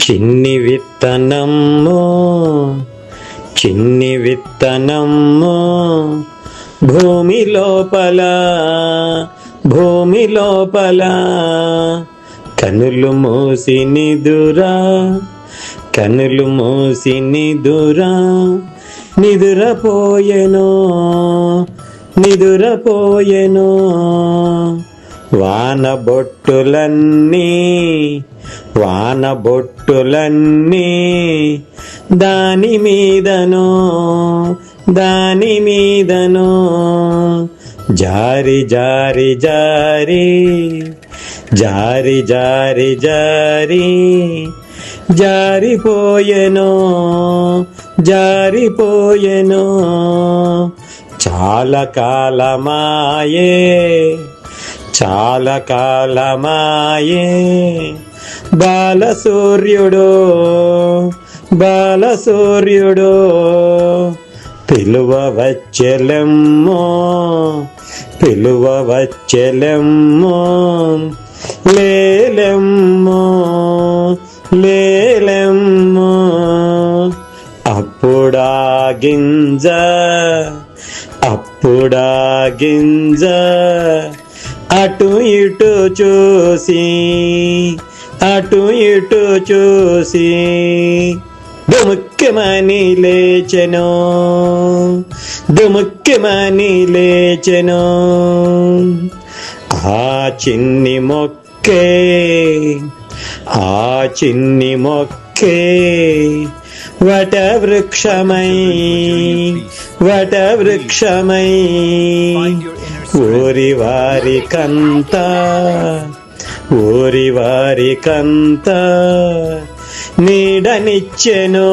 చిన్ని విత్తనము చిన్ని విత్తనము భూమి లోపల కనులు మూసి నిదురా నిదురపోయెను వాన బొట్టులన్నీ దాని మీదనో జారిపోయెను చాలా కాలమాయే బాలసూర్యుడు పిలువవచ్చెలెమ్మో లేలెమ్మో అప్పుడా గింజ అటు ఇటు చూసి దుముక్కమని లేచెను ఆ చిన్ని మొక్కే వటవృక్షమై ఊరి వారికంతా నీడనిచ్చెను